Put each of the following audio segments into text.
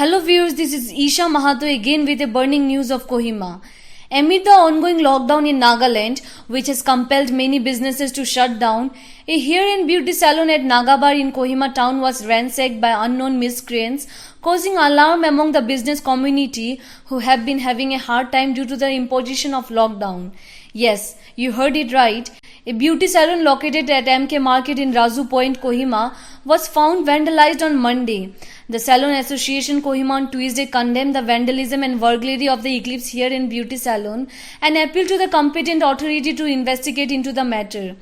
Hello viewers, this is Isha Mahato again with a burning news of Kohima. Amid the ongoing lockdown in Nagaland, which has compelled many businesses to shut down, a hair and beauty salon at Nagabar in Kohima town was ransacked by unknown miscreants, causing alarm among the business community who have been having a hard time due to the imposition of lockdown. Yes, you heard it right. A beauty salon located at MK Market in Razu Point, Kohima was found vandalized on Monday. The Salon Association Kohima on Tuesday condemned the vandalism and burglary of the Eclipse Hair and Beauty Salon and appealed to the competent authority to investigate into the matter.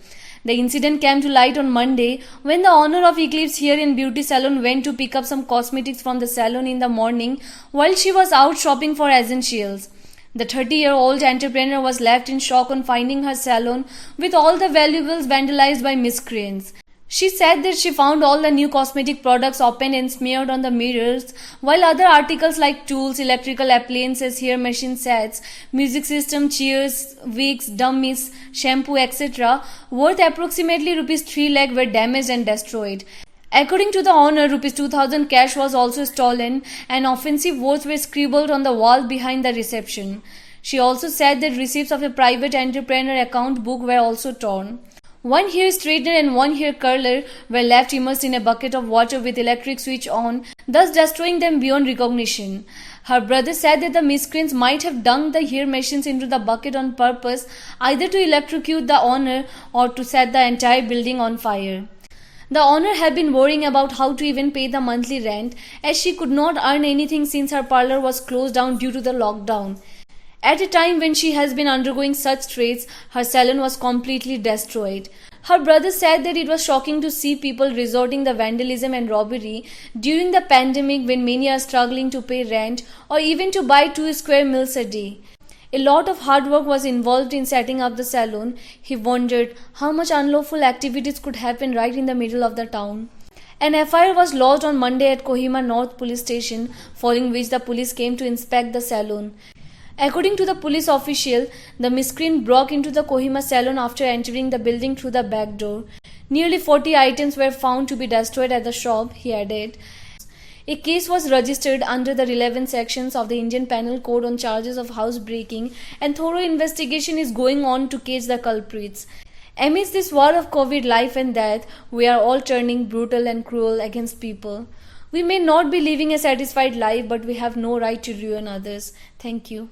The incident came to light on Monday when the owner of Eclipse Hair and Beauty Salon went to pick up some cosmetics from the salon in the morning while she was out shopping for essentials. The 30-year-old entrepreneur was left in shock on finding her salon with all the valuables vandalized by miscreants. She said that she found all the new cosmetic products opened and smeared on the mirrors, while other articles like tools, electrical appliances, hair machine sets, music system, chairs, wigs, dummies, shampoo, etc., worth approximately Rs 3 lakh were damaged and destroyed. According to the owner, Rs 2,000 cash was also stolen and offensive words were scribbled on the wall behind the reception. She also said that receipts of a private entrepreneur account book were also torn. One hair straightener and one hair curler were left immersed in a bucket of water with electric switch on, thus destroying them beyond recognition. Her brother said that the miscreants might have dunked the hair machines into the bucket on purpose, either to electrocute the owner or to set the entire building on fire. The owner had been worrying about how to even pay the monthly rent, as she could not earn anything since her parlor was closed down due to the lockdown. At a time when she has been undergoing such straits, her salon was completely destroyed. Her brother said that it was shocking to see people resorting to vandalism and robbery during the pandemic when many are struggling to pay rent or even to buy 2 square meals a day. A lot of hard work was involved in setting up the salon. He wondered how much unlawful activities could happen right in the middle of the town. An FIR was lodged on Monday at Kohima North Police Station, following which the police came to inspect the salon. According to the police official, the miscreant broke into the Kohima salon after entering the building through the back door. Nearly 40 items were found to be destroyed at the shop, he added. A case was registered under the relevant sections of the Indian Penal Code on charges of housebreaking, and thorough investigation is going on to catch the culprits. Amidst this war of COVID life and death, we are all turning brutal and cruel against people. We may not be living a satisfied life, but we have no right to ruin others. Thank you.